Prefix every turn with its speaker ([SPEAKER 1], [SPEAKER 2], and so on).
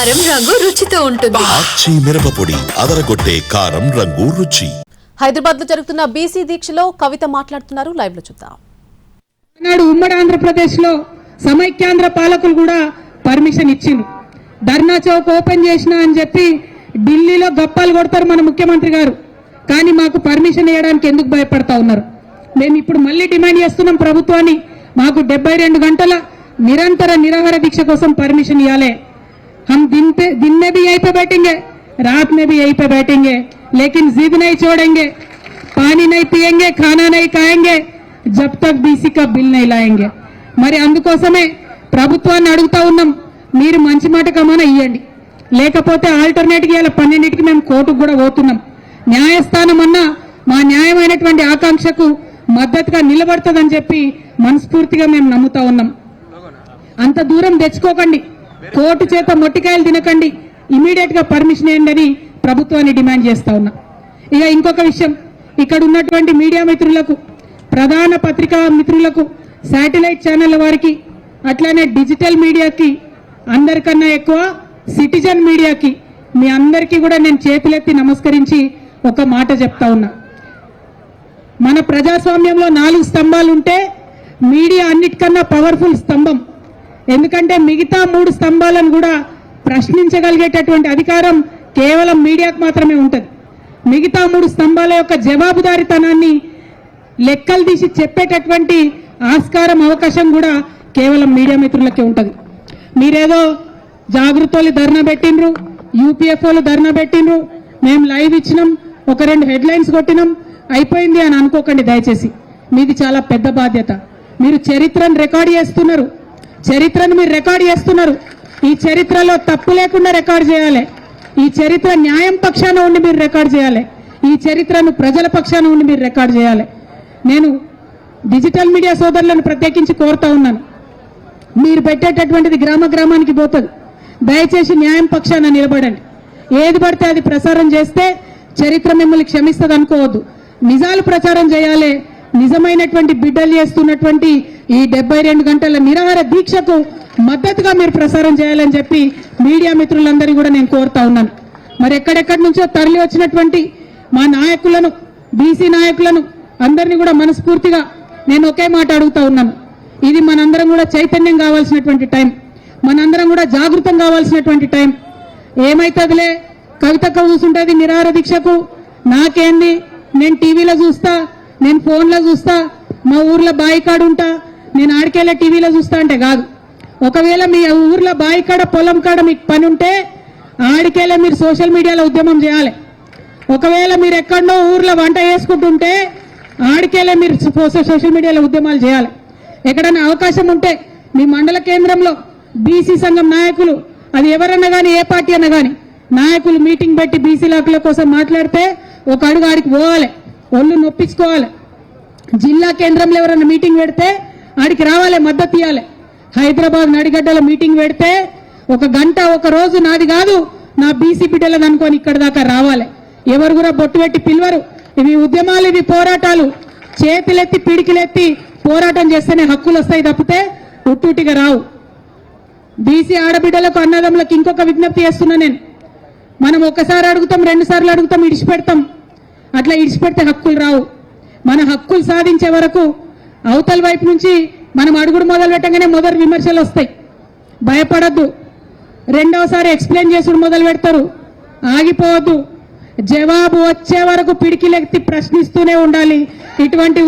[SPEAKER 1] కారం రంగు రుచితో ఉంటుంది.
[SPEAKER 2] ఆచి మిరపపొడి అదరగొట్టే కారం రంగు రుచి.
[SPEAKER 3] హైదరాబాద్ లో జరుగుతున్న బీసీ దీక్షలో కవిత మాట్లాడుతున్నారు. లైవ్ లో చూద్దాం.
[SPEAKER 4] ఉమ్మడి ఆంధ్రప్రదేశ్ లో సమైక్యాంధ్ర పాలకులు కూడా పర్మిషన్ ఇచ్చిండ్రు. ధర్నా చౌక్ ఓపెన్ చేసిన అని చెప్పి ఢిల్లీలో గప్పాలు కొడతారు మన ముఖ్యమంత్రి గారు. కానీ మాకు పర్మిషన్ ఇవ్వడానికి ఎందుకు భయపడతా ఉన్నారు? మేము ఇప్పుడు మళ్ళీ డిమాండ్ చేస్తున్నాం ప్రభుత్వాన్ని, మాకు 72 గంటల నిరంతర నిరాహార దీక్ష కోసం పర్మిషన్ ఇవ్వాలి. हम दिन में भी यहीं पे बैठेंगे, रात में भी यहीं पे बैठेंगे, लेकिन जिद नहीं छोड़ेंगे, पानी नहीं पिएंगे, खाना नहीं खाएंगे जब तक बीसी का बिल नहीं लाएंगे. మరి అందుకోసమే ప్రభుత్వాన్ని అడుగుతా ఉన్నాం, మీరు మంచి మాట కమాన ఇవ్వండి, లేకపోతే ఆల్టర్నేట్గా ఇలా 12కి మేము కోర్టుకు కూడా పోతున్నాం. న్యాయస్థానం అన్నా మా న్యాయమైనటువంటి ఆకాంక్షకు మద్దతుగా నిలబడుతుందని చెప్పి మనస్ఫూర్తిగా మేము నమ్ముతా ఉన్నాం. అంత దూరం తెచ్చుకోకండి, కోర్టు చేత మొట్టికాయలు తినకండి, ఇమీడియట్ గా పర్మిషన్ ఇవ్వండి అని ప్రభుత్వాన్ని డిమాండ్ చేస్తా ఉన్నా. ఇక ఇంకొక విషయం, ఇక్కడ ఉన్నటువంటి మీడియా మిత్రులకు, ప్రధాన పత్రికా మిత్రులకు, శాటిలైట్ ఛానళ్ల వారికి, అట్లానే డిజిటల్ మీడియాకి, అందరికన్నా ఎక్కువ సిటిజన్ మీడియాకి, మీ అందరికీ కూడా నేను చేతులెత్తి నమస్కరించి ఒక మాట చెప్తా ఉన్నా. మన ప్రజాస్వామ్యంలో 4 స్తంభాలు ఉంటే మీడియా అన్నిటికన్నా పవర్ఫుల్ స్తంభం. ఎందుకంటే మిగతా 3 స్తంభాలను కూడా ప్రశ్నించగలిగేటటువంటి అధికారం కేవలం మీడియాకు మాత్రమే ఉంటుంది. మిగతా 3 స్తంభాల యొక్క జవాబుదారీతనాన్ని లెక్కలు తీసి చెప్పేటటువంటి ఆస్కారం, అవకాశం కూడా కేవలం మీడియా మిత్రులకే ఉంటుంది. మీరేదో జాగృతోళ్ళు ధర్నా పెట్టిండ్రు, యూపీఎఫ్ఓలు ధర్నా పెట్టిండ్రు, మేము లైవ్ ఇచ్చినాం, ఒక 2 హెడ్లైన్స్ కొట్టినాం, అయిపోయింది అని అనుకోకండి దయచేసి. మీది చాలా పెద్ద బాధ్యత. మీరు చరిత్రను రికార్డ్ చేస్తున్నారు, చరిత్రను మీరు రికార్డ్ చేస్తున్నారు. ఈ చరిత్రలో తప్పు లేకుండా రికార్డ్ చేయాలి. ఈ చరిత్ర న్యాయం పక్షాన ఉండి మీరు రికార్డ్ చేయాలి. ఈ చరిత్రను ప్రజల పక్షాన ఉండి మీరు రికార్డ్ చేయాలి. నేను డిజిటల్ మీడియా సోదరులను ప్రత్యేకించి కోరుతా ఉన్నాను, మీరు పెట్టేటటువంటిది గ్రామ గ్రామానికి పోతుంది, దయచేసి న్యాయం పక్షాన నిలబడండి. ఏది పడితే అది ప్రసారం చేస్తే చరిత్ర మిమ్మల్ని క్షమిస్తుంది అనుకోవద్దు. నిజాలు ప్రచారం చేయాలి. నిజమైనటువంటి బిడ్డలు చేస్తున్నటువంటి ఈ 72 గంటల నిరాహార దీక్షకు మద్దతుగా మీరు ప్రసారం చేయాలని చెప్పి మీడియా మిత్రులందరినీ కూడా నేను కోరుతా ఉన్నాను. మరి ఎక్కడెక్కడి నుంచో తరలి వచ్చినటువంటి మా నాయకులను, బీసీ నాయకులను అందరినీ కూడా మనస్ఫూర్తిగా నేను ఒకే మాట అడుగుతా ఉన్నాను. ఇది మనందరం కూడా చైతన్యం కావాల్సినటువంటి టైం, మనందరం కూడా జాగృతం కావాల్సినటువంటి టైం. ఏమైతుందిలే, కవితక్క కూర్చుంటుంది నిరాహార దీక్షకు, నాకేంది, నేను టీవీలో చూస్తా, నేను ఫోన్లో చూస్తా, మా ఊర్లో బాయికాడు ఉంటా, నేను ఆడికెళ్ళే టీవీలో చూస్తా అంటే కాదు. ఒకవేళ మీ ఊర్లో బాయికాడ, పొలం కాడ మీకు పని ఉంటే ఆడికెళ్ళే మీరు సోషల్ మీడియాలో ఉద్యమం చేయాలి. ఒకవేళ మీరు ఎక్కడో ఊర్లో వంట చేసుకుంటుంటే ఆడికెళ్ళే మీరు సోషల్ మీడియాలో ఉద్యమాలు చేయాలి. ఎక్కడైనా అవకాశం ఉంటే మీ మండల కేంద్రంలో బీసీ సంఘం నాయకులు, అది ఎవరన్నా కానీ, ఏ పార్టీ అన్నా కానీ, నాయకులు మీటింగ్ పెట్టి బీసీ హక్కుల కోసం మాట్లాడితే ఒక అడుగు ఆడికి పోవాలి, ఒళ్ళు నొప్పించుకోవాలి. జిల్లా కేంద్రంలో ఎవరైనా మీటింగ్ పెడితే ఆడికి రావాలి, మద్దతు ఇవ్వాలి. హైదరాబాద్ నడిగడ్డలో మీటింగ్ పెడితే 1 గంట, 1 రోజు నాది కాదు, నా బీసీ బిడ్డలది అనుకొని ఇక్కడ దాకా రావాలి. ఎవరు కూడా బొట్టు పెట్టి పిలవరు. ఇవి ఉద్యమాలు, ఇవి పోరాటాలు. చేతులెత్తి పిడికిలెత్తి పోరాటం చేస్తేనే హక్కులు వస్తాయి తప్పితే ఉట్టుటిగా రావు. బీసీ ఆడబిడ్డలకు, అన్నదమ్ములకు ఇంకొక విజ్ఞప్తి చేస్తున్నా నేను. మనం ఒకసారి అడుగుతాం, 2 సార్లు అడుగుతాం, ఇడిచిపెడతాం. అట్లా ఇడిచిపెడితే హక్కులు రావు. మన హక్కులు సాధించే వరకు అవతల వైపు నుంచి మనం అడుగుడు మొదలు పెట్టగానే మొదటి విమర్శలు వస్తాయి. భయపడద్దు. 2వసారి ఎక్స్ప్లెయిన్ చేసుడు మొదలు పెడతారు. ఆగిపోవద్దు. జవాబు వచ్చే వరకు పిడికిలెత్తి ప్రశ్నిస్తూనే ఉండాలి. ఇటువంటి